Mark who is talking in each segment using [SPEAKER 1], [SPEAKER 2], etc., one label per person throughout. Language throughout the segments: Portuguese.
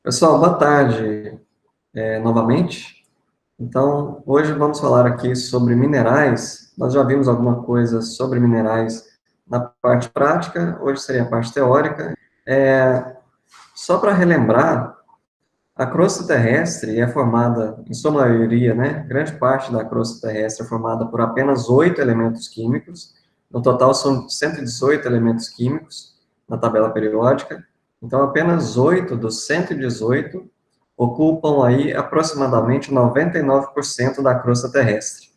[SPEAKER 1] Pessoal, boa tarde novamente. Então, hoje vamos falar aqui sobre minerais. Nós já vimos alguma coisa sobre minerais na parte prática, hoje seria a parte teórica. Só para relembrar, a crosta terrestre é formada, em sua maioria, né, grande parte da crosta terrestre é formada por apenas 8 elementos químicos. No total, são 118 elementos químicos na tabela periódica. Então, apenas 8 dos 118 ocupam aí aproximadamente 99% da crosta terrestre,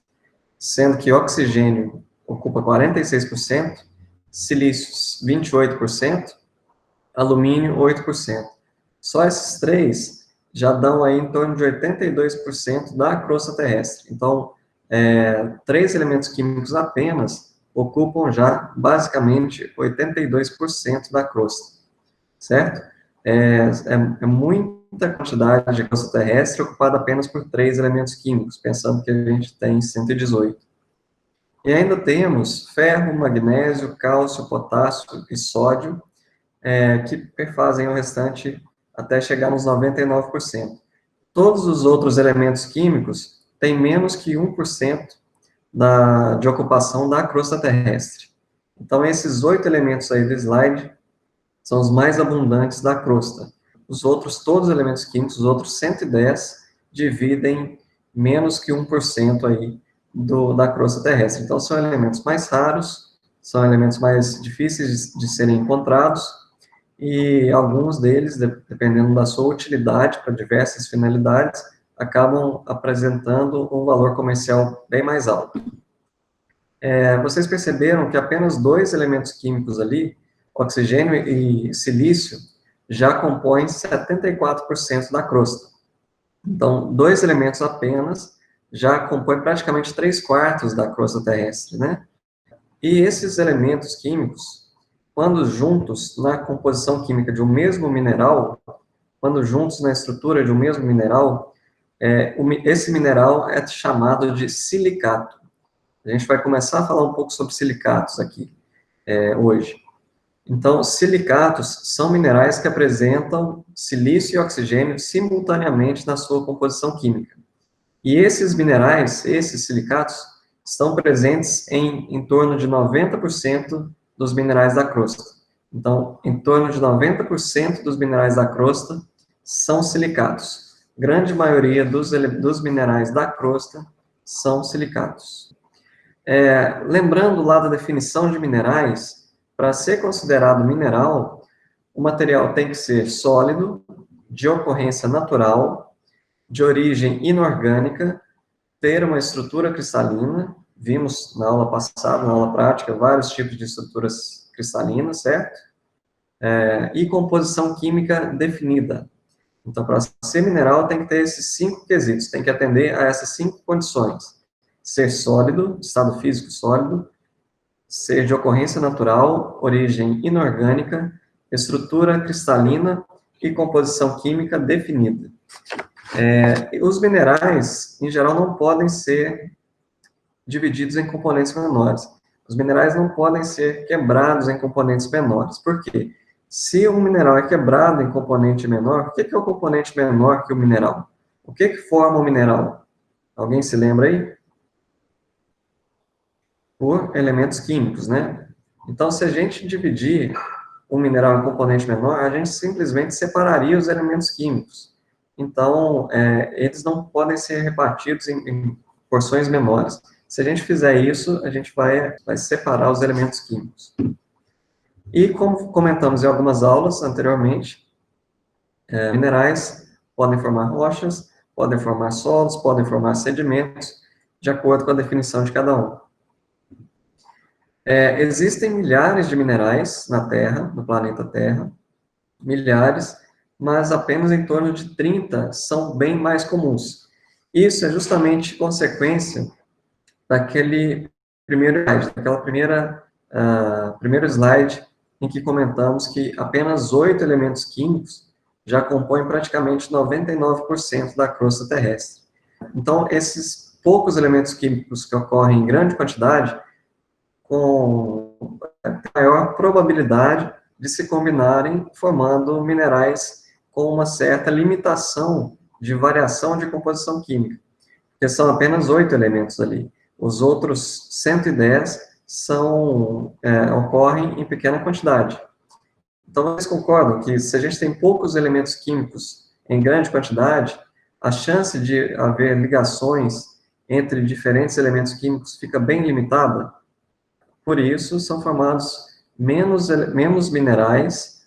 [SPEAKER 1] sendo que oxigênio ocupa 46%, silícios 28%, alumínio 8%. Só esses três já dão aí em torno de 82% da crosta terrestre. Então, três elementos químicos apenas ocupam já basicamente 82% da crosta, certo? É muita quantidade de crosta terrestre ocupada apenas por três elementos químicos, pensando que a gente tem 118. E ainda temos ferro, magnésio, cálcio, potássio e sódio, que perfazem o restante até chegar nos 99%. Todos os outros elementos químicos têm menos que 1% de ocupação da crosta terrestre. Então, esses 8 elementos aí do slide são os mais abundantes da crosta. Os outros, todos os elementos químicos, os outros 110, dividem menos que 1% aí da crosta terrestre. Então, são elementos mais raros, são elementos mais difíceis de serem encontrados, e alguns deles, dependendo da sua utilidade para diversas finalidades, acabam apresentando um valor comercial bem mais alto. Vocês perceberam que apenas dois elementos químicos ali, oxigênio e silício, já compõem 74% da crosta. Então, dois elementos apenas já compõem praticamente 3/4 da crosta terrestre, né? E esses elementos químicos, quando juntos na composição química de um mesmo mineral, quando juntos na estrutura de um mesmo mineral, esse mineral é chamado de silicato. A gente vai começar a falar um pouco sobre silicatos aqui, hoje. Então, silicatos são minerais que apresentam silício e oxigênio simultaneamente na sua composição química. E esses minerais, esses silicatos, estão presentes em torno de 90% dos minerais da crosta. Então, em torno de 90% dos minerais da crosta são silicatos. Grande maioria dos minerais da crosta são silicatos. Lembrando lá da definição de minerais, para ser considerado mineral, o material tem que ser sólido, de ocorrência natural, de origem inorgânica, ter uma estrutura cristalina. Vimos na aula passada, na aula prática, vários tipos de estruturas cristalinas, certo? E composição química definida. Então, para ser mineral, tem que ter esses 5 quesitos, tem que atender a essas 5 condições. Ser sólido, estado físico sólido, ser de ocorrência natural, origem inorgânica, estrutura cristalina e composição química definida. Os minerais, em geral, não podem ser divididos em componentes menores. Os minerais não podem ser quebrados em componentes menores. Por quê? Se um mineral é quebrado em componente menor, o que é o componente menor que o mineral? O que forma o mineral? Alguém se lembra aí? Por elementos químicos, né? Então, se a gente dividir um mineral em componente menor, a gente simplesmente separaria os elementos químicos. Então, eles não podem ser repartidos em porções menores. Se a gente fizer isso, a gente vai separar os elementos químicos. E como comentamos em algumas aulas anteriormente, minerais podem formar rochas, podem formar solos, podem formar sedimentos, de acordo com a definição de cada um. Existem milhares de minerais na Terra, no planeta Terra, milhares, mas apenas em torno de 30 são bem mais comuns. Isso é justamente consequência daquele primeiro slide, primeiro slide em que comentamos que apenas 8 elementos químicos já compõem praticamente 99% da crosta terrestre. Então, esses poucos elementos químicos que ocorrem em grande quantidade, com maior probabilidade de se combinarem formando minerais com uma certa limitação de variação de composição química, porque são apenas 8 elementos ali. Os outros 110 ocorrem em pequena quantidade. Então, vocês concordam que se a gente tem poucos elementos químicos em grande quantidade, a chance de haver ligações entre diferentes elementos químicos fica bem limitada? Por isso, são formados menos minerais,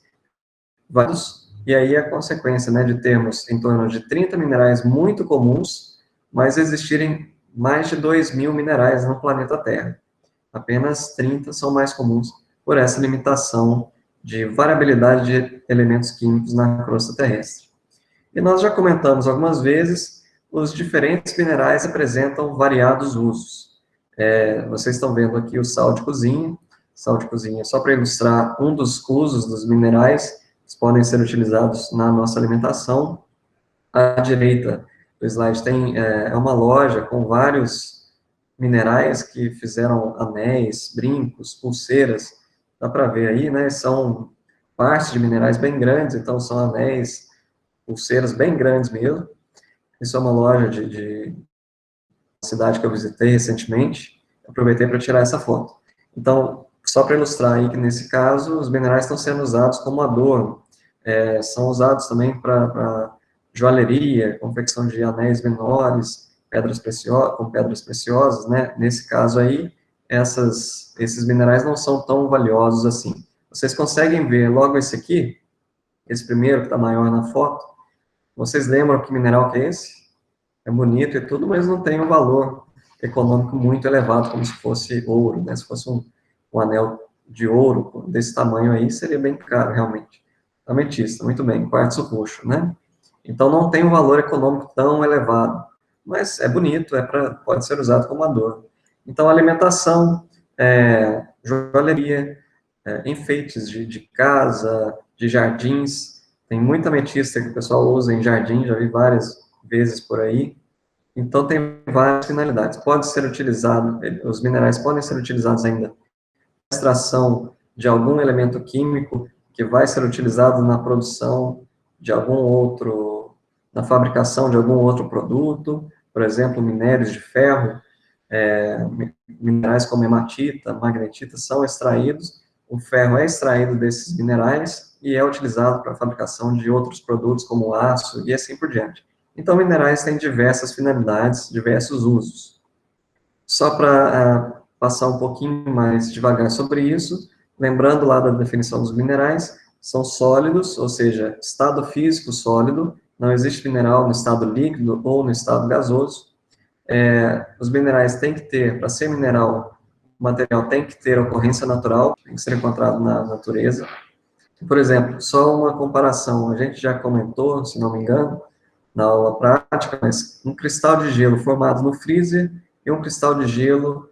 [SPEAKER 1] e aí a consequência, né, de termos em torno de 30 minerais muito comuns, mas existirem mais de 2.000 minerais no planeta Terra. Apenas 30 são mais comuns por essa limitação de variabilidade de elementos químicos na crosta terrestre. E nós já comentamos algumas vezes, os diferentes minerais apresentam variados usos. Vocês estão vendo aqui o sal de cozinha. Sal de cozinha, só para ilustrar um dos usos dos minerais que podem ser utilizados na nossa alimentação. À direita do slide tem uma loja com vários minerais que fizeram anéis, brincos, pulseiras. Dá para ver aí, né? São partes de minerais bem grandes, então são anéis, pulseiras bem grandes mesmo. Isso é uma loja de cidade que eu visitei recentemente. Aproveitei para tirar essa foto. Então, só para ilustrar aí que nesse caso, os minerais estão sendo usados como adorno. São usados também para joalheria, confecção de anéis menores, com pedras preciosas, né? Nesse caso aí, esses minerais não são tão valiosos assim. Vocês conseguem ver logo esse aqui, esse primeiro que está maior na foto? Vocês lembram que mineral que é esse? É bonito e tudo, mas não tem um valor econômico muito elevado, como se fosse ouro, né? Se fosse um anel de ouro desse tamanho aí, seria bem caro, realmente. Ametista, muito bem, quartzo roxo, né? Então, não tem um valor econômico tão elevado, mas é bonito, pode ser usado como adorno. Então, alimentação, joalheria, enfeites de casa, de jardins, tem muita ametista que o pessoal usa em jardim, já vi várias vezes por aí. Então, tem várias finalidades. Pode ser utilizado, os minerais podem ser utilizados ainda na extração de algum elemento químico que vai ser utilizado na produção de algum outro, na fabricação de algum outro produto, por exemplo, minérios de ferro, minerais como hematita, magnetita são extraídos, o ferro é extraído desses minerais e é utilizado para a fabricação de outros produtos como aço e assim por diante. Então, minerais têm diversas finalidades, diversos usos. Só para passar um pouquinho mais devagar sobre isso, lembrando lá da definição dos minerais, são sólidos, ou seja, estado físico sólido, não existe mineral no estado líquido ou no estado gasoso. Os minerais têm que ter, para ser mineral, o material tem que ter ocorrência natural, tem que ser encontrado na natureza. Por exemplo, só uma comparação, a gente já comentou, se não me engano, na aula prática, mas um cristal de gelo formado no freezer e um cristal de gelo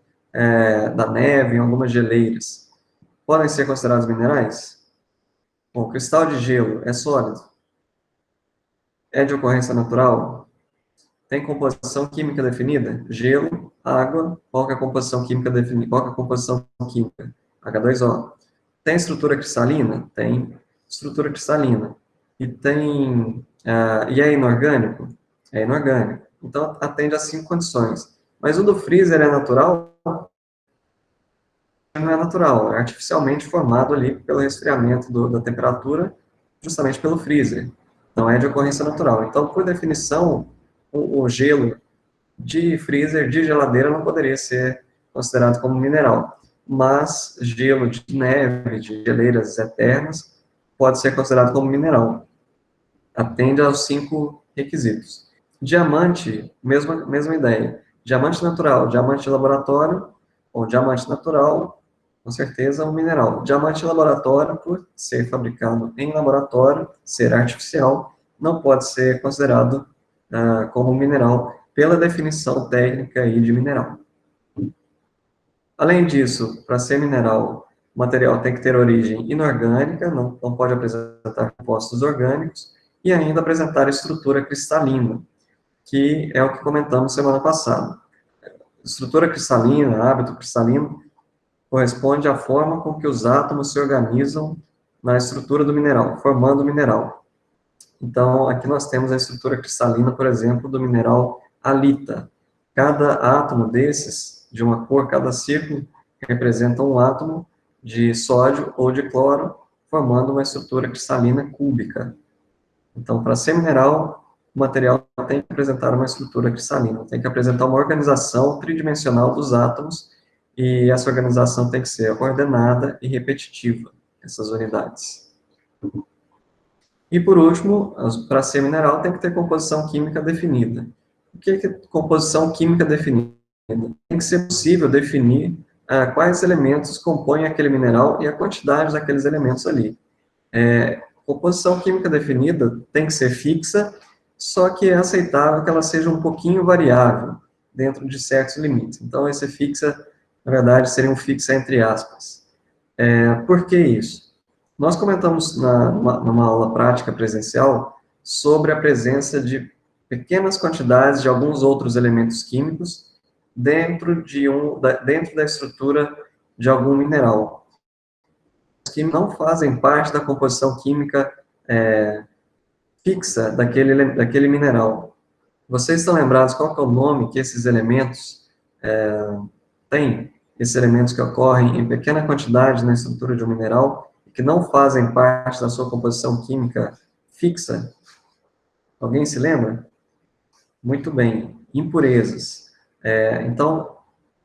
[SPEAKER 1] da neve em algumas geleiras, podem ser considerados minerais? Bom, cristal de gelo é sólido? É de ocorrência natural? Tem composição química definida? Gelo, água, qual que é a composição química definida? Qual que é a composição química? H2O. Tem estrutura cristalina? Tem estrutura cristalina. E é inorgânico? É inorgânico. Então, atende a 5 condições. Mas o do freezer é natural? Não é natural, é artificialmente formado ali pelo resfriamento da temperatura, justamente pelo freezer. Não é de ocorrência natural. Então, por definição, o gelo de freezer, de geladeira, não poderia ser considerado como mineral. Mas gelo de neve, de geleiras eternas, pode ser considerado como mineral. Atende aos 5 requisitos. Diamante, mesma ideia. Diamante natural, diamante de laboratório, ou diamante natural, com certeza um mineral. Diamante de laboratório, por ser fabricado em laboratório, ser artificial, não pode ser considerado como mineral, pela definição técnica aí de mineral. Além disso, para ser mineral, o material tem que ter origem inorgânica, não pode apresentar compostos orgânicos, e ainda apresentar estrutura cristalina, que é o que comentamos semana passada. Estrutura cristalina, hábito cristalino, corresponde à forma com que os átomos se organizam na estrutura do mineral, formando o mineral. Então, aqui nós temos a estrutura cristalina, por exemplo, do mineral halita. Cada átomo desses, de uma cor, cada círculo, representa um átomo de sódio ou de cloro, formando uma estrutura cristalina cúbica. Então, para ser mineral, o material tem que apresentar uma estrutura cristalina, tem que apresentar uma organização tridimensional dos átomos, e essa organização tem que ser ordenada e repetitiva, essas unidades. E, por último, para ser mineral, tem que ter composição química definida. O que é composição química definida? Tem que ser possível definir quais elementos compõem aquele mineral e a quantidade daqueles elementos ali. Composição química definida tem que ser fixa, só que é aceitável que ela seja um pouquinho variável, dentro de certos limites. Então, esse fixa, na verdade, seria um fixa entre aspas. Por que isso? Nós comentamos numa aula prática presencial sobre a presença de pequenas quantidades de alguns outros elementos químicos dentro da estrutura de algum mineral, que não fazem parte da composição química fixa daquele mineral. Vocês estão lembrados qual que é o nome que esses elementos têm? Esses elementos que ocorrem em pequena quantidade na estrutura de um mineral e que não fazem parte da sua composição química fixa? Alguém se lembra? Muito bem, impurezas. Então,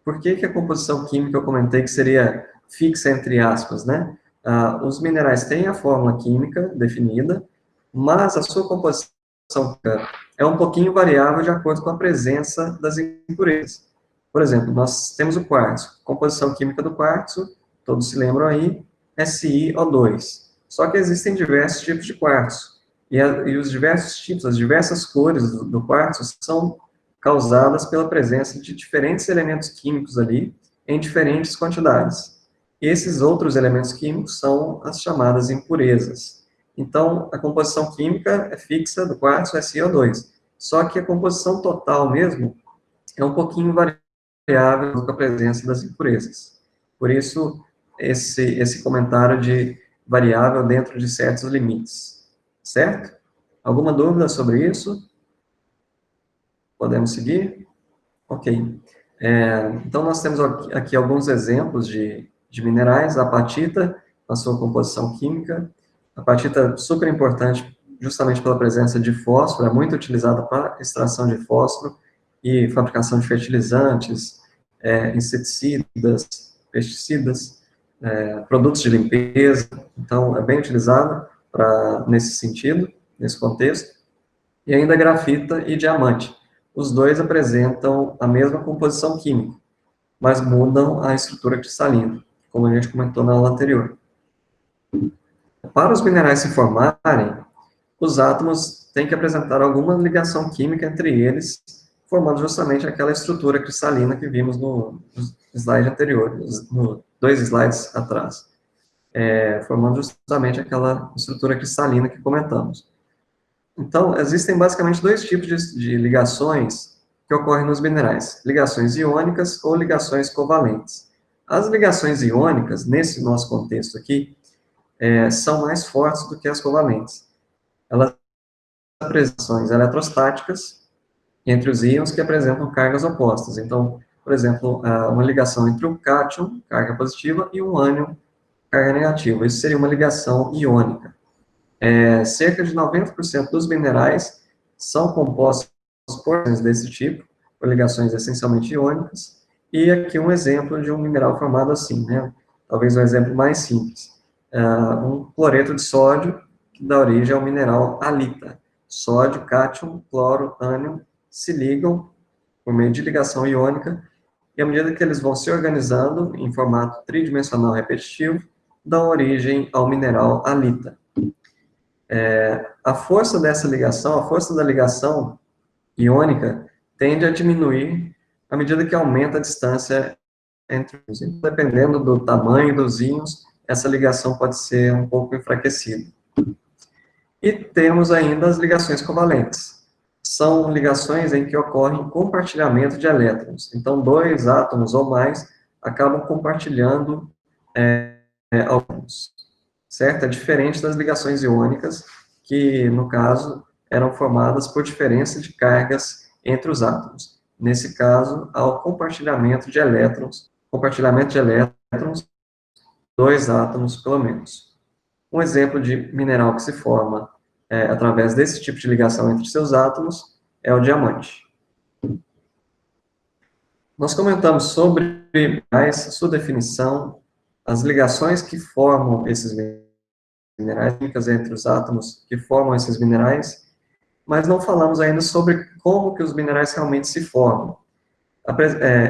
[SPEAKER 1] por que a composição química eu comentei que seria fixa entre aspas, né? Os minerais têm a fórmula química definida, mas a sua composição química é um pouquinho variável de acordo com a presença das impurezas. Por exemplo, nós temos o quartzo. Composição química do quartzo, todos se lembram aí, SiO2. Só que existem diversos tipos de quartzo. E os diversos tipos, as diversas cores do quartzo são causadas pela presença de diferentes elementos químicos ali, em diferentes quantidades. Esses outros elementos químicos são as chamadas impurezas. Então, a composição química é fixa do quartzo, é SiO2. Só que a composição total mesmo é um pouquinho variável com a presença das impurezas. Por isso, esse comentário de variável dentro de certos limites. Certo? Alguma dúvida sobre isso? Podemos seguir? Ok. Então, nós temos aqui alguns exemplos de minerais. A apatita, a sua composição química. A apatita é super importante justamente pela presença de fósforo, é muito utilizada para extração de fósforo e fabricação de fertilizantes, inseticidas, pesticidas, produtos de limpeza. Então, é bem utilizada nesse sentido, nesse contexto. E ainda grafita e diamante. Os dois apresentam a mesma composição química, mas mudam a estrutura cristalina, como a gente comentou na aula anterior. Para os minerais se formarem, os átomos têm que apresentar alguma ligação química entre eles, formando justamente aquela estrutura cristalina que vimos no slide anterior, no 2 slides atrás. Formando justamente aquela estrutura cristalina que comentamos. Então, existem basicamente dois tipos de ligações que ocorrem nos minerais: ligações iônicas ou ligações covalentes. As ligações iônicas, nesse nosso contexto aqui, são mais fortes do que as covalentes. Elas apresentam eletrostáticas entre os íons que apresentam cargas opostas. Então, por exemplo, uma ligação entre um cátion, carga positiva, e um ânion, carga negativa. Isso seria uma ligação iônica. Cerca de 90% dos minerais são compostos por desse tipo, por ligações essencialmente iônicas, e aqui um exemplo de um mineral formado assim, né? Talvez um exemplo mais simples. Um cloreto de sódio, que dá origem ao mineral halita. Sódio, cátion, cloro, ânion se ligam por meio de ligação iônica, e à medida que eles vão se organizando em formato tridimensional repetitivo, dão origem ao mineral halita. A força dessa ligação, a força da ligação iônica, tende a diminuir à medida que aumenta a distância entre os íons. Dependendo do tamanho dos íons, essa ligação pode ser um pouco enfraquecida. E temos ainda as ligações covalentes. São ligações em que ocorre compartilhamento de elétrons. Então, dois átomos ou mais acabam compartilhando elétrons. Certo? É diferente das ligações iônicas, que, no caso, eram formadas por diferença de cargas entre os átomos. Nesse caso, ao compartilhamento de elétrons, dois átomos, pelo menos. Um exemplo de mineral que se forma através desse tipo de ligação entre seus átomos é o diamante. Nós comentamos sobre minerais, sua definição, as ligações que formam esses minerais, químicas entre os átomos que formam esses minerais, mas não falamos ainda sobre como que os minerais realmente se formam.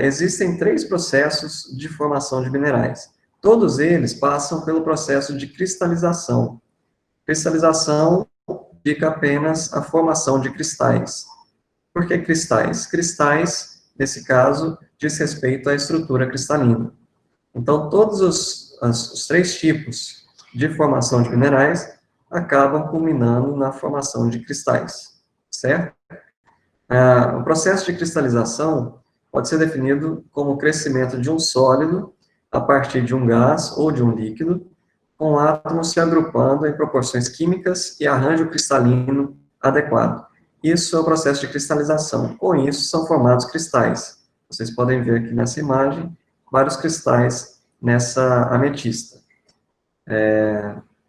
[SPEAKER 1] Existem 3 processos de formação de minerais. Todos eles passam pelo processo de cristalização. Cristalização indica apenas a formação de cristais. Por que cristais? Cristais, nesse caso, diz respeito à estrutura cristalina. Então, todos os 3 tipos de formação de minerais acabam culminando na formação de cristais, certo? O processo de cristalização pode ser definido como o crescimento de um sólido a partir de um gás ou de um líquido, com átomos se agrupando em proporções químicas e arranjo cristalino adequado. Isso é o processo de cristalização. Com isso, são formados cristais. Vocês podem ver aqui nessa imagem vários cristais nessa ametista,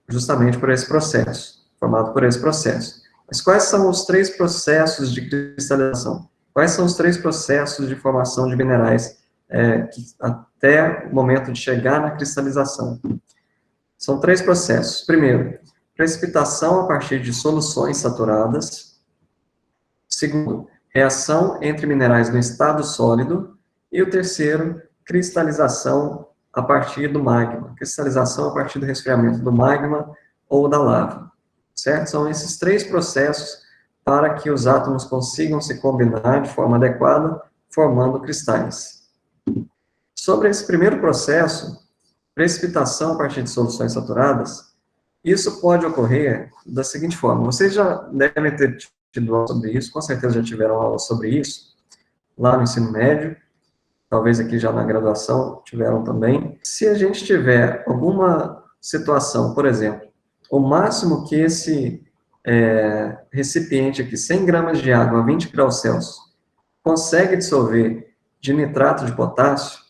[SPEAKER 1] justamente por esse processo, formado por esse processo. Mas quais são os 3 processos de cristalização? Quais são os 3 processos de formação de minerais até o momento de chegar na cristalização? São 3 processos. Primeiro, precipitação a partir de soluções saturadas. Segundo, reação entre minerais no estado sólido. E o terceiro, cristalização a partir do magma. Cristalização a partir do resfriamento do magma ou da lava. Certo? São esses 3 processos para que os átomos consigam se combinar de forma adequada, formando cristais. Sobre esse primeiro processo, precipitação a partir de soluções saturadas, isso pode ocorrer da seguinte forma. Vocês já devem ter tido aula sobre isso, com certeza já tiveram aula sobre isso, lá no ensino médio, talvez aqui já na graduação tiveram também. Se a gente tiver alguma situação, por exemplo, o máximo que esse recipiente aqui, 100 gramas de água a 20 graus Celsius, consegue dissolver de nitrato de potássio,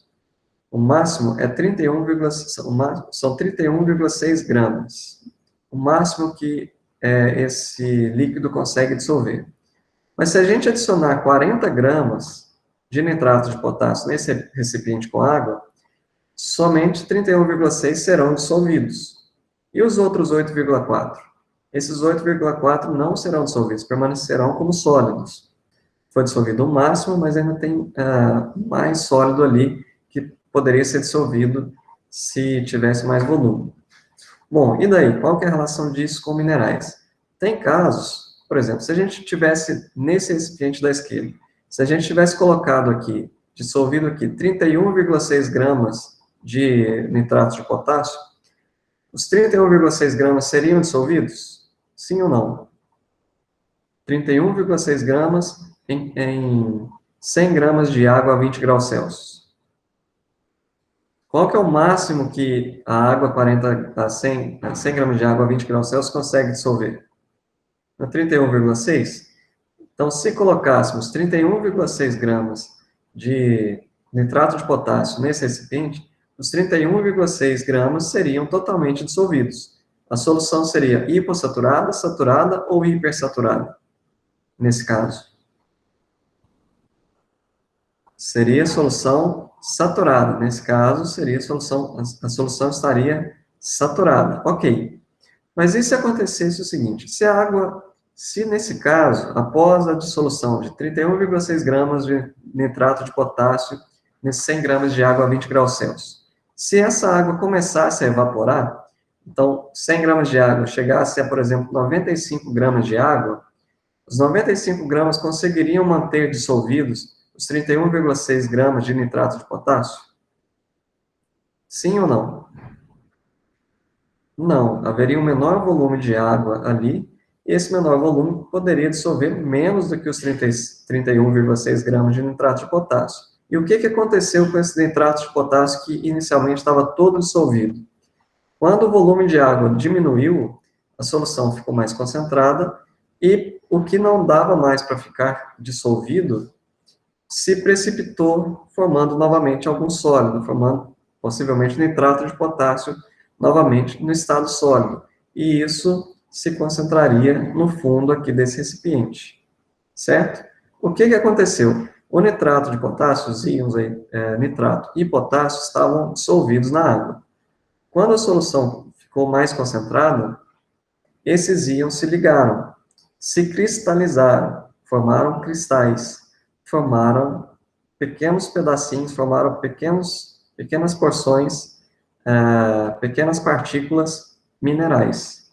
[SPEAKER 1] o máximo é 31,6 gramas. O máximo que esse líquido consegue dissolver. Mas se a gente adicionar 40 gramas de nitrato de potássio nesse recipiente com água, somente 31,6 serão dissolvidos. E os outros 8,4? Esses 8,4 não serão dissolvidos, permanecerão como sólidos. Foi dissolvido o máximo, mas ainda tem mais sólido ali que poderia ser dissolvido se tivesse mais volume. Bom, e daí? Qual que é a relação disso com minerais? Tem casos, por exemplo, se a gente tivesse nesse recipiente da esquerda, se a gente tivesse colocado aqui, dissolvido aqui, 31,6 gramas de nitrato de potássio, os 31,6 gramas seriam dissolvidos? Sim ou não? 31,6 gramas em 100 gramas de água a 20 graus Celsius. Qual que é o máximo que a água 100 gramas de água a 20 graus Celsius consegue dissolver? 31,6? Então, se colocássemos 31,6 gramas de nitrato de potássio nesse recipiente, os 31,6 gramas seriam totalmente dissolvidos. A solução seria hipossaturada, saturada ou hipersaturada, nesse caso? Seria a solução saturada. Nesse caso, seria a solução estaria saturada. Ok. Mas e se acontecesse o seguinte? Se nesse caso, após a dissolução de 31,6 gramas de nitrato de potássio nesses 100 gramas de água a 20 graus Celsius, se essa água começasse a evaporar, então 100 gramas de água chegasse a, por exemplo, 95 gramas de água, os 95 gramas conseguiriam manter dissolvidos os 31,6 gramas de nitrato de potássio? Sim ou não? Não, haveria um menor volume de água ali, e esse menor volume poderia dissolver menos do que os 31,6 gramas de nitrato de potássio. E o que aconteceu com esse nitrato de potássio que inicialmente estava todo dissolvido? Quando o volume de água diminuiu, a solução ficou mais concentrada e o que não dava mais para ficar dissolvido se precipitou, formando novamente algum sólido, formando possivelmente nitrato de potássio novamente no estado sólido. E isso se concentraria no fundo aqui desse recipiente, certo? O que aconteceu? O nitrato de potássio, os íons aí, nitrato e potássio estavam dissolvidos na água. Quando a solução ficou mais concentrada, esses íons se ligaram, se cristalizaram, formaram cristais, formaram pequenos pedacinhos, formaram pequenas porções, pequenas partículas minerais.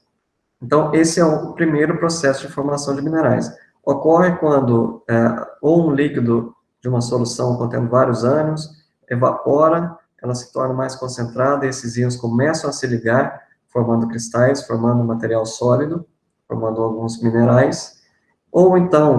[SPEAKER 1] Então, esse é o primeiro processo de formação de minerais. Ocorre quando ou um líquido de uma solução contendo vários ânions evapora, ela se torna mais concentrada, e esses íons começam a se ligar, formando cristais, formando material sólido, formando alguns minerais. Ou então,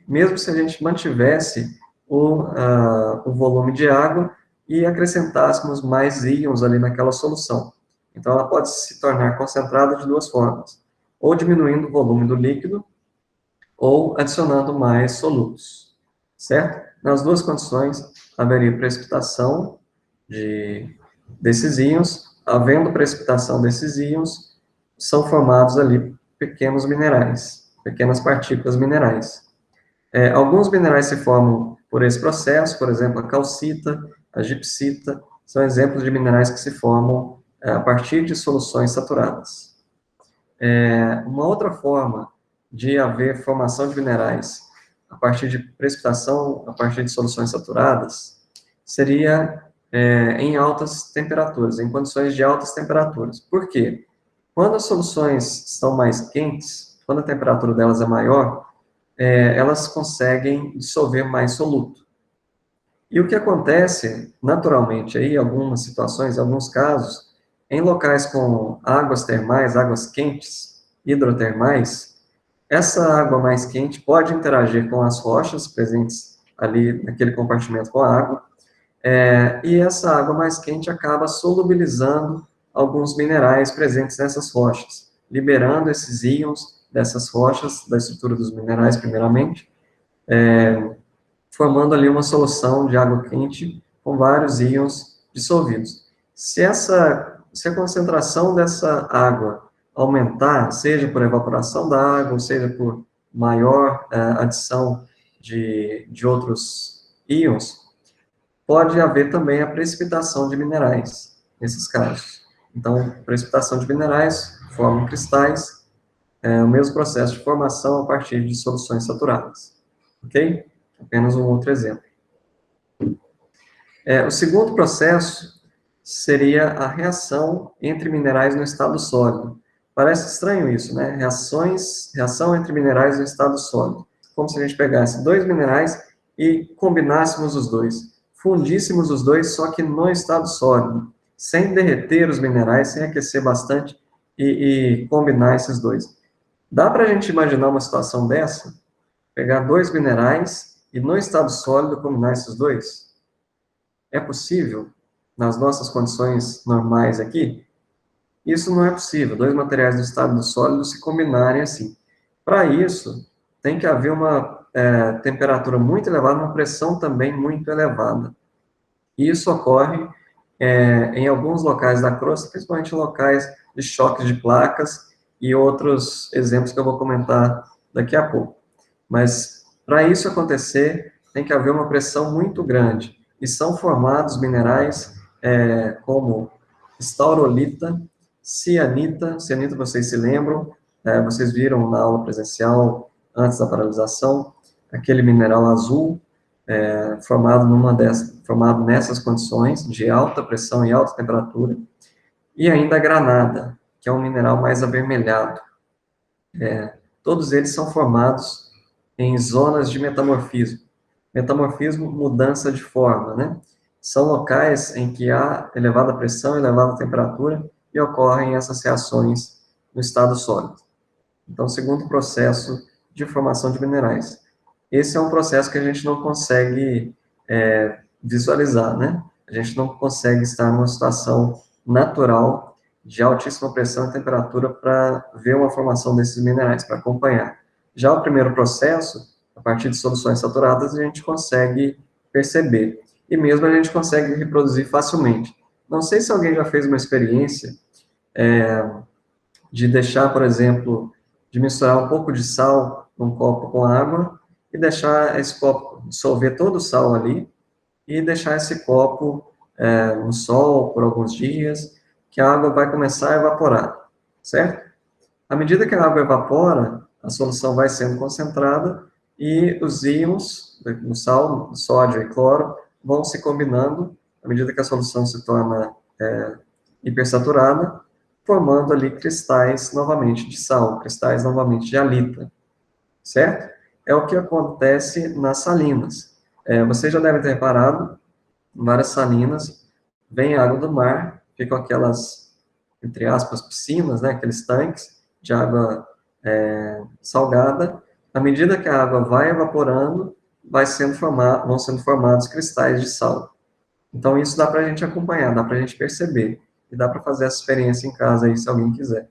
[SPEAKER 1] mesmo se a gente mantivesse o volume de água e acrescentássemos mais íons ali naquela solução. Então, ela pode se tornar concentrada de duas formas, ou diminuindo o volume do líquido, ou adicionando mais solutos, certo? Nas duas condições, haveria precipitação desses íons. Havendo precipitação desses íons, são formados ali pequenos minerais, pequenas partículas minerais. Alguns minerais se formam por esse processo, por exemplo, a calcita, a gipsita, são exemplos de minerais que se formam a partir de soluções saturadas. Uma outra forma de haver formação de minerais a partir de precipitação, a partir de soluções saturadas, seria em altas temperaturas, em condições de altas temperaturas. Por quê? Quando as soluções estão mais quentes, quando a temperatura delas é maior, elas conseguem dissolver mais soluto. E o que acontece, naturalmente, aí, em algumas situações, em alguns casos, em locais com águas termais, águas quentes, hidrotermais, essa água mais quente pode interagir com as rochas presentes ali naquele compartimento com a água, e essa água mais quente acaba solubilizando alguns minerais presentes nessas rochas, liberando esses íons dessas rochas, da estrutura dos minerais, primeiramente, formando ali uma solução de água quente com vários íons dissolvidos. Se a concentração dessa água aumentar, seja por evaporação da água, ou seja por maior adição de outros íons, pode haver também a precipitação de minerais, nesses casos. Então, precipitação de minerais formam cristais, o mesmo processo de formação a partir de soluções saturadas. Ok? Apenas um outro exemplo. O segundo processo seria a reação entre minerais no estado sólido. Parece estranho isso, né? Reação entre minerais no estado sólido. Como se a gente pegasse dois minerais e combinássemos os dois. Fundíssemos os dois, só que no estado sólido. Sem derreter os minerais, sem aquecer bastante e combinar esses dois. Dá para a gente imaginar uma situação dessa? Pegar dois minerais e no estado sólido combinar esses dois? É possível nas nossas condições normais aqui? Isso não é possível, dois materiais do estado sólido se combinarem assim. Para isso, tem que haver uma temperatura muito elevada, uma pressão também muito elevada. E isso ocorre em alguns locais da crosta, principalmente locais de choques de placas e outros exemplos que eu vou comentar daqui a pouco. Mas, para isso acontecer, tem que haver uma pressão muito grande. E são formados minerais como estaurolita, cianita vocês se lembram, vocês viram na aula presencial, antes da paralisação, aquele mineral azul, formado nessas condições de alta pressão e alta temperatura, e ainda a granada, que é um mineral mais avermelhado. Todos eles são formados em zonas de metamorfismo. Metamorfismo, mudança de forma, né? São locais em que há elevada pressão, elevada temperatura, e ocorrem essas reações no estado sólido. Então, segundo processo de formação de minerais. Esse é um processo que a gente não consegue visualizar, né? A gente não consegue estar numa situação natural de altíssima pressão e temperatura para ver uma formação desses minerais, para acompanhar. Já o primeiro processo, a partir de soluções saturadas, a gente consegue perceber. E mesmo a gente consegue reproduzir facilmente. Não sei se alguém já fez uma experiência de deixar, por exemplo, de misturar um pouco de sal num copo com água e deixar esse copo dissolver todo o sal ali e deixar esse copo no sol por alguns dias, que a água vai começar a evaporar, certo? À medida que a água evapora, a solução vai sendo concentrada e os íons do sal, sódio e cloro, vão se combinando à medida que a solução se torna hipersaturada, formando ali cristais novamente de sal, cristais novamente de halita, certo? É o que acontece nas salinas. Você já deve ter reparado, em várias salinas, vem água do mar, ficam aquelas, entre aspas, piscinas, né, aqueles tanques de água salgada. À medida que a água vai evaporando, vão sendo formados cristais de sal. Então, isso dá para a gente acompanhar, dá para a gente perceber. E dá para fazer essa experiência em casa aí, se alguém quiser.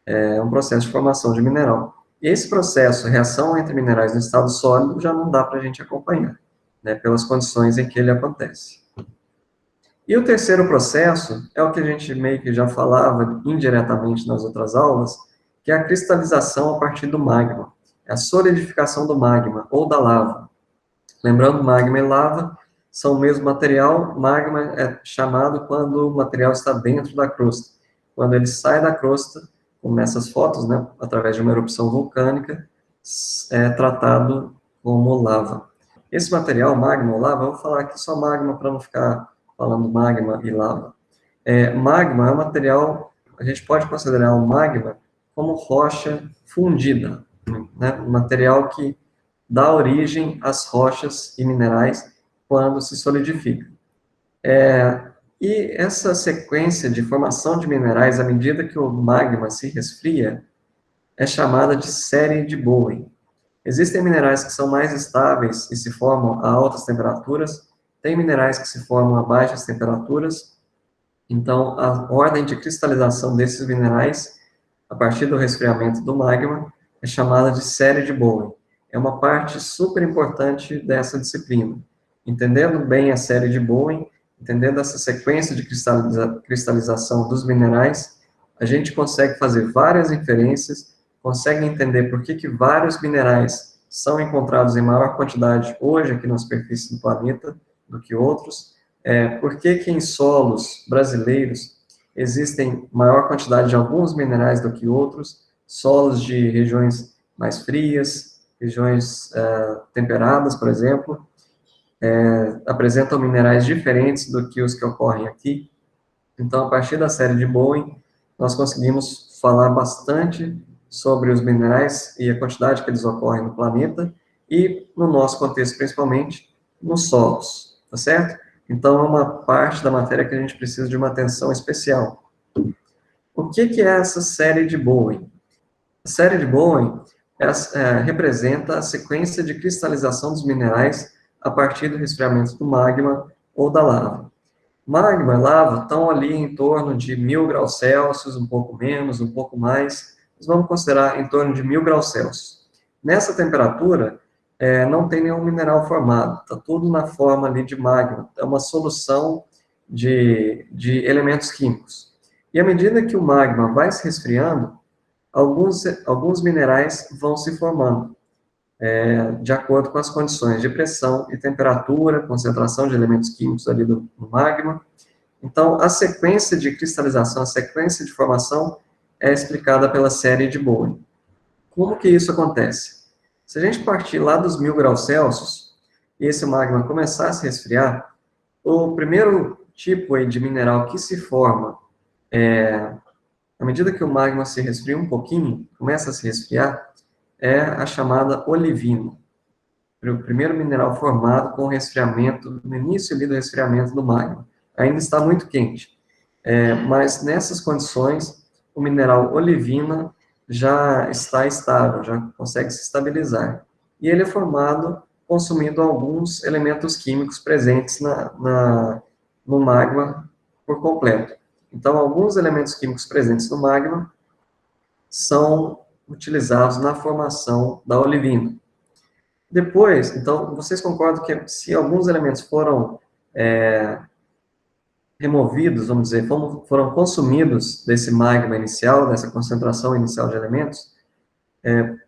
[SPEAKER 1] É um processo de formação de mineral. Esse processo, reação entre minerais no estado sólido, já não dá para a gente acompanhar, né, pelas condições em que ele acontece. E o terceiro processo é o que a gente meio que já falava indiretamente nas outras aulas, que é a cristalização a partir do magma. É a solidificação do magma, ou da lava. Lembrando, magma e lava são o mesmo material. Magma é chamado quando o material está dentro da crosta. Quando ele sai da crosta, como nessas fotos, né, através de uma erupção vulcânica, é tratado como lava. Esse material, magma ou lava, eu vou falar aqui só magma para não ficar falando magma e lava. Magma é um material, a gente pode considerar o magma como rocha fundida, né, um material que dá origem às rochas e minerais quando se solidifica. E essa sequência de formação de minerais, à medida que o magma se resfria, é chamada de série de Bowen. Existem minerais que são mais estáveis e se formam a altas temperaturas, tem minerais que se formam a baixas temperaturas, então a ordem de cristalização desses minerais, a partir do resfriamento do magma, é chamada de série de Bowen. É uma parte super importante dessa disciplina. Entendendo bem a série de Bowen, entendendo essa sequência de cristalização dos minerais, a gente consegue fazer várias inferências, consegue entender por que vários minerais são encontrados em maior quantidade hoje aqui na superfície do planeta do que outros, por que em solos brasileiros existem maior quantidade de alguns minerais do que outros, solos de regiões mais frias, regiões temperadas, por exemplo, apresentam minerais diferentes do que os que ocorrem aqui. Então, a partir da série de Bowen, nós conseguimos falar bastante sobre os minerais e a quantidade que eles ocorrem no planeta e, no nosso contexto, principalmente, nos solos, tá certo? Então, é uma parte da matéria que a gente precisa de uma atenção especial. O que é essa série de Bowen? A série de Bowen representa a sequência de cristalização dos minerais a partir do resfriamento do magma ou da lava. Magma e lava estão ali em torno de 1000 graus Celsius, um pouco menos, um pouco mais, mas vamos considerar em torno de 1000 graus Celsius. Nessa temperatura, não tem nenhum mineral formado, está tudo na forma ali de magma, é uma solução de elementos químicos. E à medida que o magma vai se resfriando, alguns minerais vão se formando, de acordo com as condições de pressão e temperatura, concentração de elementos químicos ali do magma. Então, a sequência de cristalização, a sequência de formação é explicada pela série de Bowen. Como que isso acontece? Se a gente partir lá dos 1000 graus Celsius e esse magma começar a se resfriar, o primeiro tipo aí de mineral que se forma à medida que o magma se resfria um pouquinho, começa a se resfriar, é a chamada olivina. O primeiro mineral formado com o resfriamento, no início ali do resfriamento do magma. Ainda está muito quente. Mas nessas condições, o mineral olivina já está estável, já consegue se estabilizar. E ele é formado consumindo alguns elementos químicos presentes no magma por completo. Então, alguns elementos químicos presentes no magma são utilizados na formação da olivina. Depois, então, vocês concordam que se alguns elementos foram removidos, vamos dizer, foram consumidos desse magma inicial, dessa concentração inicial de elementos,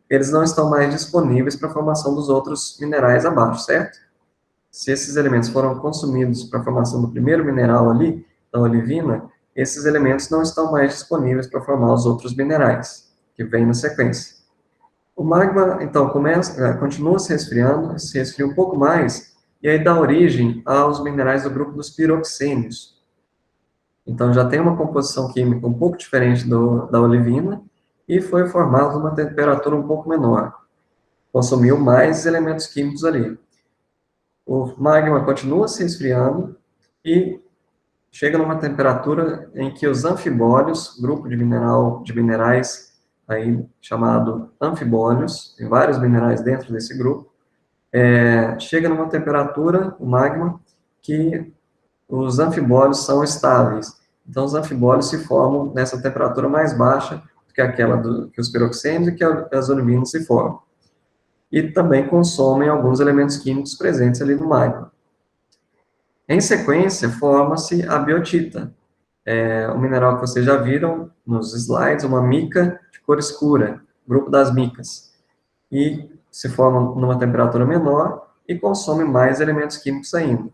[SPEAKER 1] eles não estão mais disponíveis para a formação dos outros minerais abaixo, certo? Se esses elementos foram consumidos para a formação do primeiro mineral ali, da olivina, esses elementos não estão mais disponíveis para formar os outros minerais, que vêm na sequência. O magma, então, continua se resfria um pouco mais, e aí dá origem aos minerais do grupo dos piroxênios. Então, já tem uma composição química um pouco diferente da olivina, e foi formado numa temperatura um pouco menor. Consumiu mais elementos químicos ali. O magma continua se esfriando e chega numa temperatura em que os anfibólios, grupo de minerais aí chamado anfibólios, tem vários minerais dentro desse grupo, chega numa temperatura, o magma, que os anfibólios são estáveis. Então, os anfibólios se formam nessa temperatura mais baixa do que aquela que os piroxênios e que as olivinas se formam. E também consomem alguns elementos químicos presentes ali no magma. Em sequência, forma-se a biotita, o mineral que vocês já viram nos slides, uma mica de cor escura, grupo das micas, e se forma numa temperatura menor e consome mais elementos químicos ainda.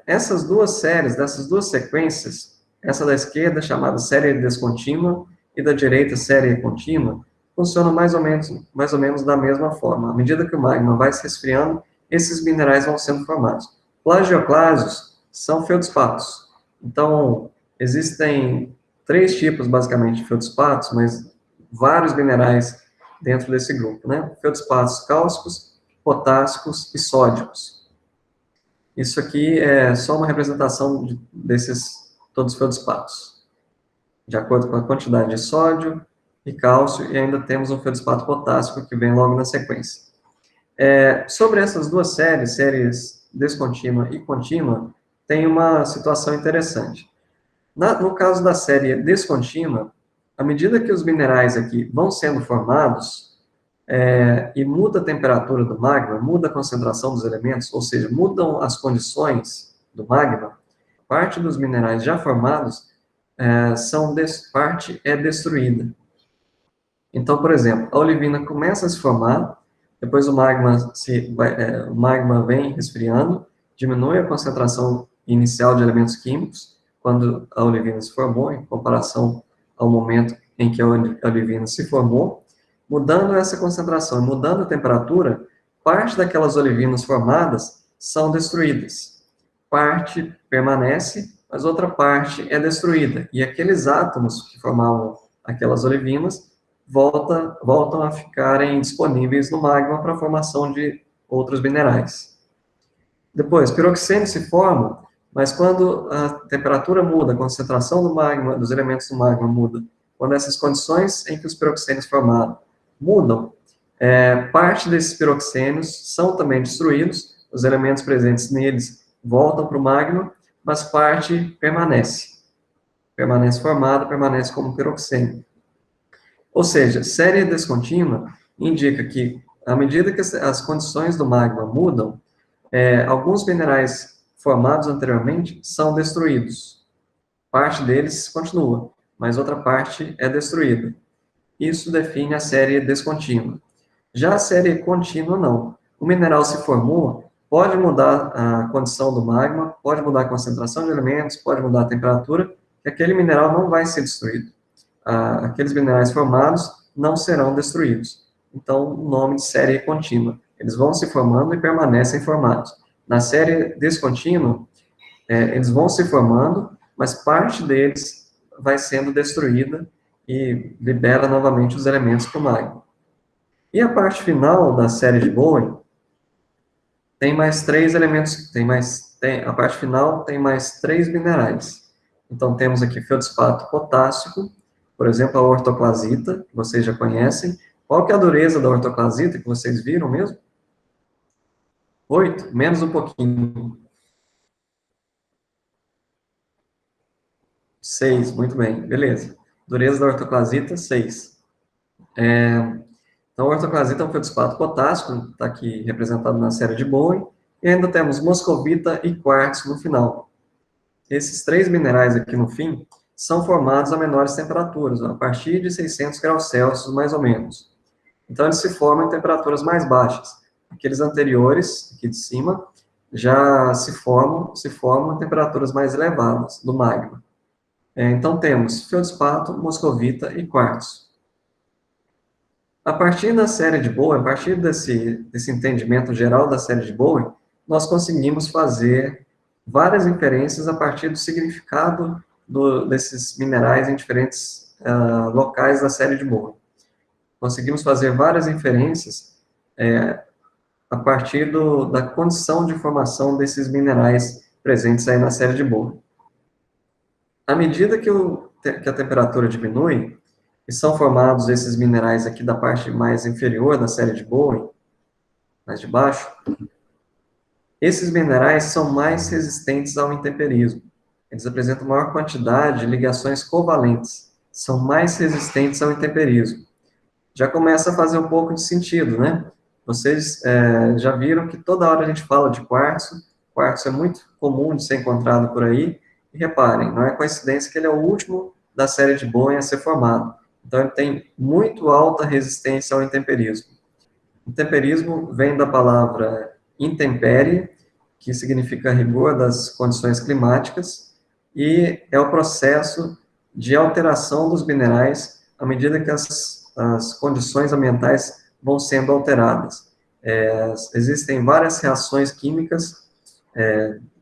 [SPEAKER 1] Essas duas séries, dessas duas sequências, essa da esquerda chamada série descontínua e da direita série contínua, funcionam mais ou menos da mesma forma. À medida que o magma vai se esfriando, esses minerais vão sendo formados. Plagioclásios são feldspatos. Então, existem 3 tipos, basicamente, de feldspatos, mas vários minerais dentro desse grupo, né? Feldspatos cálcicos, potássicos e sódicos. Isso aqui é só uma representação desses todos os feldspatos, de acordo com a quantidade de sódio e cálcio, e ainda temos um feldspato potássico que vem logo na sequência. Sobre essas duas séries descontínua e contínua, tem uma situação interessante. No caso da série descontínua, à medida que os minerais aqui vão sendo formados, e muda a temperatura do magma, muda a concentração dos elementos, ou seja, mudam as condições do magma, parte dos minerais já formados, parte é destruída. Então, por exemplo, a olivina começa a se formar, depois o magma vem resfriando, diminui a concentração inicial de elementos químicos, quando a olivina se formou, em comparação ao momento em que a olivina se formou, mudando essa concentração e mudando a temperatura, parte daquelas olivinas formadas são destruídas. Parte permanece, mas outra parte é destruída. E aqueles átomos que formavam aquelas olivinas voltam a ficarem disponíveis no magma para a formação de outros minerais. Depois, piroxênios se formam, mas quando a temperatura muda, a concentração do magma, dos elementos do magma muda, quando essas condições em que os piroxênios formaram mudam, parte desses piroxênios são também destruídos, os elementos presentes neles voltam para o magma, mas parte permanece. Permanece formada, permanece como piroxênio. Ou seja, série descontínua indica que, à medida que as condições do magma mudam, alguns minerais formados anteriormente são destruídos. Parte deles continua, mas outra parte é destruída. Isso define a série descontínua. Já a série contínua, não. O mineral se formou, pode mudar a condição do magma, pode mudar a concentração de elementos, pode mudar a temperatura, que aquele mineral não vai ser destruído. Aqueles minerais formados não serão destruídos. Então, o nome de série contínua. Eles vão se formando e permanecem formados. Na série descontínua, eles vão se formando, mas parte deles vai sendo destruída e libera novamente os elementos para o magma. E a parte final da série de Bowen tem mais 3 elementos, a parte final tem mais 3 minerais. Então, temos aqui feldspato potássico, por exemplo, a ortoclasita, que vocês já conhecem. Qual que é a dureza da ortoclasita que vocês viram mesmo? 8, menos um pouquinho. 6, muito bem, beleza. Dureza da ortoclasita, 6. Então, a ortoclasita é um feldspato potássico, está aqui representado na série de Bowen, e ainda temos moscovita e quartzo no final. Esses três minerais aqui no fim são formados a menores temperaturas, a partir de 600 graus Celsius, mais ou menos. Então, eles se formam em temperaturas mais baixas. Aqueles anteriores, aqui de cima, já se formam em temperaturas mais elevadas, do magma. Então, temos feldspato, moscovita e quartzo. A partir da série de Bowen, a partir desse entendimento geral da série de Bowen, nós conseguimos fazer várias inferências a partir do significado desses minerais em diferentes locais da série de Bowen. Conseguimos fazer várias inferências a partir da condição de formação desses minerais presentes aí na série de Bowen. À medida que a temperatura diminui, e são formados esses minerais aqui da parte mais inferior da série de Bowen, mais de baixo, esses minerais são mais resistentes ao intemperismo. Eles apresentam maior quantidade de ligações covalentes, são mais resistentes ao intemperismo. Já começa a fazer um pouco de sentido, né? Vocês já viram que toda hora a gente fala de quartzo é muito comum de ser encontrado por aí, e reparem, não é coincidência que ele é o último da série de Bowen a ser formado. Então, ele tem muito alta resistência ao intemperismo. Intemperismo vem da palavra intempérie, que significa rigor das condições climáticas, e é o processo de alteração dos minerais à medida que as condições ambientais vão sendo alteradas. Existem várias reações químicas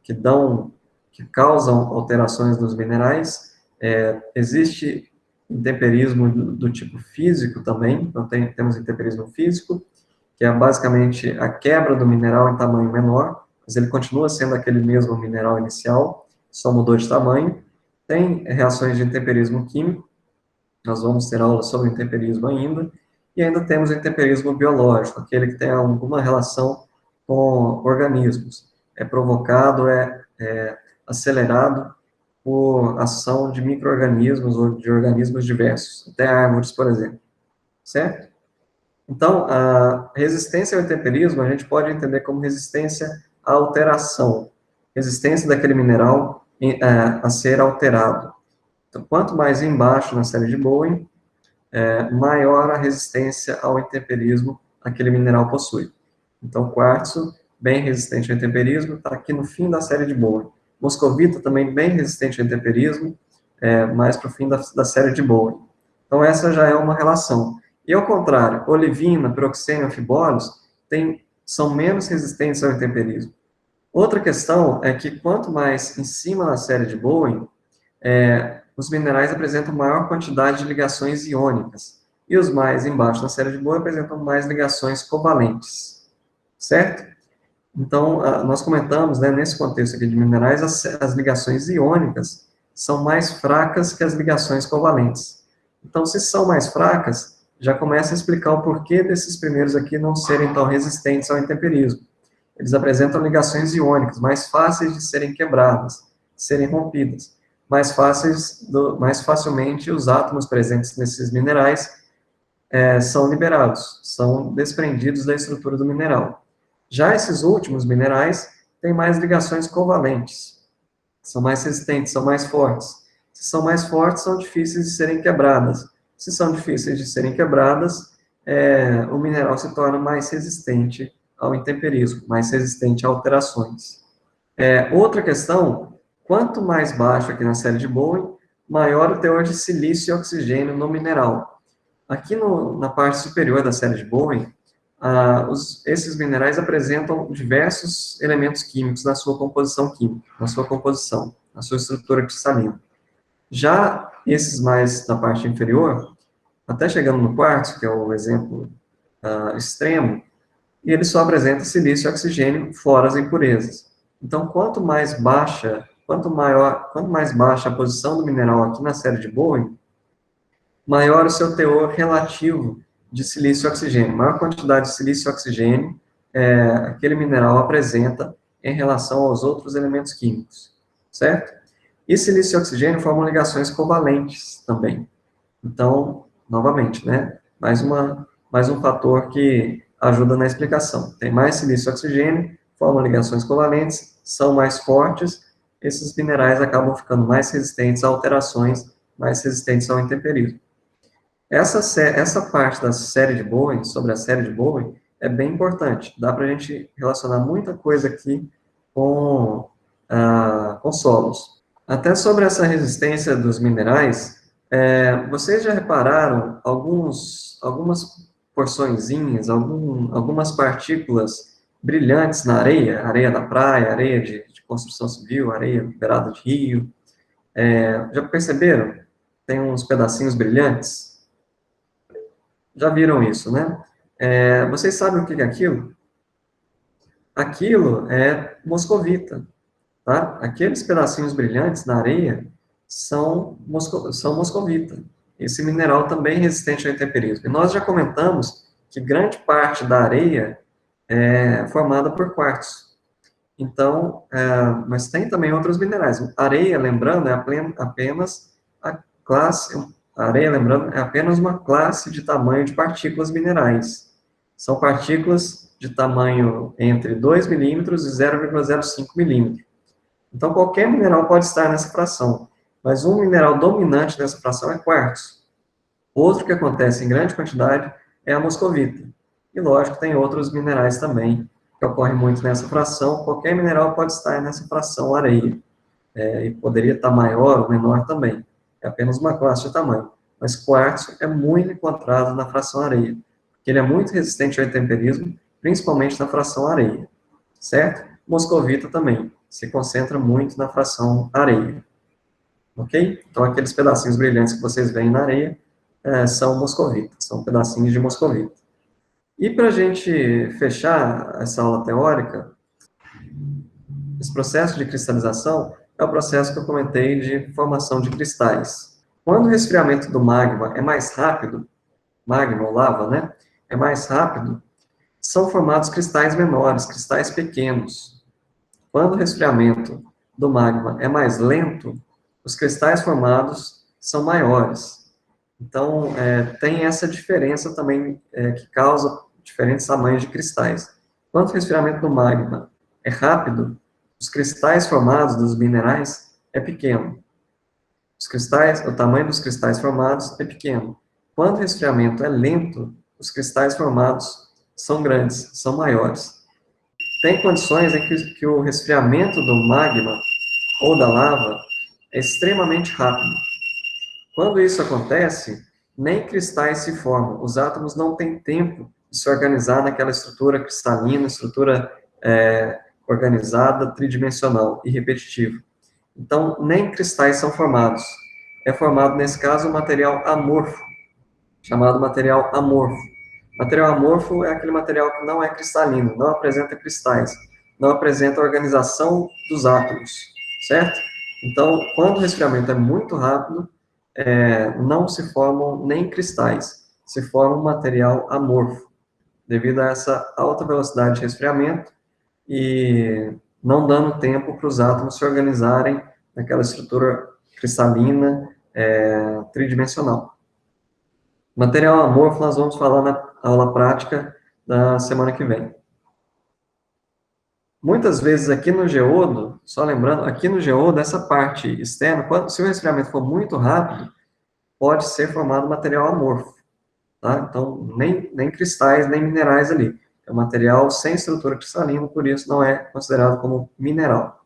[SPEAKER 1] que causam alterações nos minerais. Existe intemperismo do tipo físico também, então temos intemperismo físico, que é basicamente a quebra do mineral em tamanho menor, mas ele continua sendo aquele mesmo mineral inicial, só mudou de tamanho. Tem reações de intemperismo químico, nós vamos ter aula sobre intemperismo ainda, e ainda temos o intemperismo biológico, aquele que tem alguma relação com organismos, é provocado, acelerado por ação de micro-organismos ou de organismos diversos, até árvores, por exemplo, certo? Então, a resistência ao intemperismo a gente pode entender como resistência à alteração, resistência daquele mineral a ser alterado. Então, quanto mais embaixo na série de Bowen, maior a resistência ao intemperismo aquele mineral possui. Então, quartzo, bem resistente ao intemperismo, está aqui no fim da série de Bowen. Moscovita, também bem resistente ao intemperismo, mais para o fim da série de Bowen. Então, essa já é uma relação. E, ao contrário, olivina, piroxênio, anfibólios são menos resistentes ao intemperismo. Outra questão é que, quanto mais em cima da série de Bowen, os minerais apresentam maior quantidade de ligações iônicas, e os mais embaixo na série de Bowen apresentam mais ligações covalentes, certo? Então, nós comentamos, né, nesse contexto aqui de minerais, as ligações iônicas são mais fracas que as ligações covalentes. Então, se são mais fracas, já começa a explicar o porquê desses primeiros aqui não serem tão resistentes ao intemperismo. Eles apresentam ligações iônicas, mais fáceis de serem quebradas, de serem rompidas. Mais facilmente os átomos presentes nesses minerais são liberados, são desprendidos da estrutura do mineral. Já esses últimos minerais têm mais ligações covalentes, são mais resistentes, são mais fortes. Se são mais fortes, são difíceis de serem quebradas. Se são difíceis de serem quebradas, o mineral se torna mais resistente ao intemperismo, mais resistente a alterações. Outra questão, quanto mais baixo aqui na série de Bowen, maior o teor de silício e oxigênio no mineral. Aqui na parte superior da série de Bowen, esses minerais apresentam diversos elementos químicos na sua composição química, na sua estrutura cristalina. Já esses mais da parte inferior, até chegando no quartzo, que é o exemplo extremo, ele só apresenta silício e oxigênio fora as impurezas. Então, quanto mais baixa a posição do mineral aqui na série de Bowen, maior o seu teor relativo de silício e oxigênio. Maior quantidade de silício e oxigênio aquele mineral apresenta em relação aos outros elementos químicos, certo? E silício e oxigênio formam ligações covalentes também. Então, novamente, né? Mais um fator que ajuda na explicação. Tem mais silício e oxigênio, formam ligações covalentes, são mais fortes, esses minerais acabam ficando mais resistentes a alterações, mais resistentes ao intemperismo. Essa parte da série de Bowen, sobre a série de Bowen, é bem importante. Dá para a gente relacionar muita coisa aqui com solos. Até sobre essa resistência dos minerais, vocês já repararam algumas porçõezinhas, algumas partículas brilhantes na areia? Areia da praia, areia de construção civil, areia beirada de rio. Já perceberam? Tem uns pedacinhos brilhantes? Já viram isso, né? Vocês sabem o que é aquilo? Aquilo é moscovita, tá? Aqueles pedacinhos brilhantes na areia são moscovita. Esse mineral também é resistente ao intemperismo. E nós já comentamos que grande parte da areia é formada por quartzo. Então, mas tem também outros minerais. Areia, lembrando, apenas a classe, a areia, lembrando, é apenas uma classe de tamanho de partículas minerais. São partículas de tamanho entre 2 milímetros e 0,05 milímetros. Então, qualquer mineral pode estar nessa fração, mas um mineral dominante nessa fração é quartzo. Outro que acontece em grande quantidade é a moscovita. E, lógico, tem outros minerais também que ocorrem muito nessa fração. Qualquer mineral pode estar nessa fração areia. E poderia estar maior ou menor também. É apenas uma classe de tamanho. Mas quartzo é muito encontrado na fração areia, porque ele é muito resistente ao intemperismo, principalmente na fração areia. Certo? Moscovita também se concentra muito na fração areia. Ok? Então, aqueles pedacinhos brilhantes que vocês veem na areia são moscovitas, são pedacinhos de moscovita. E para a gente fechar essa aula teórica, esse processo de cristalização é o processo que eu comentei de formação de cristais. Quando o resfriamento do magma é mais rápido, magma ou lava, né? É mais rápido, são formados cristais menores, cristais pequenos. Quando o resfriamento do magma é mais lento, os cristais formados são maiores. Então, tem essa diferença também que causa diferentes tamanhos de cristais. Quando o resfriamento do magma é rápido, os cristais formados dos minerais é pequeno. O tamanho dos cristais formados é pequeno. Quando o resfriamento é lento, os cristais formados são grandes, são maiores. Tem condições em que o resfriamento do magma ou da lava é extremamente rápido. Quando isso acontece, nem cristais se formam. Os átomos não têm tempo de se organizar naquela estrutura cristalina, estrutura organizada, tridimensional e repetitiva. Então, nem cristais são formados. É formado, nesse caso, um material amorfo, chamado material amorfo. Material amorfo é aquele material que não é cristalino, não apresenta cristais, não apresenta organização dos átomos, certo? Então, quando o resfriamento é muito rápido, não se formam nem cristais, se forma um material amorfo, devido a essa alta velocidade de resfriamento e não dando tempo para os átomos se organizarem naquela estrutura cristalina tridimensional. Material amorfo nós vamos falar na aula prática da semana que vem. Muitas vezes aqui no geodo, só lembrando, aqui no geodo, essa parte externa, se o resfriamento for muito rápido, pode ser formado material amorfo, tá? Então, nem cristais, nem minerais ali. É um material sem estrutura cristalina, por isso não é considerado como mineral.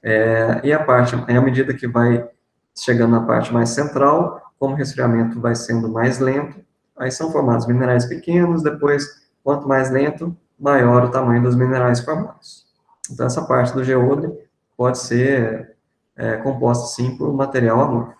[SPEAKER 1] E à medida que vai chegando na parte mais central, como o resfriamento vai sendo mais lento, aí são formados minerais pequenos, depois, quanto mais lento, maior o tamanho dos minerais formados. Então, essa parte do geodo pode ser composta, sim, por material amorfo.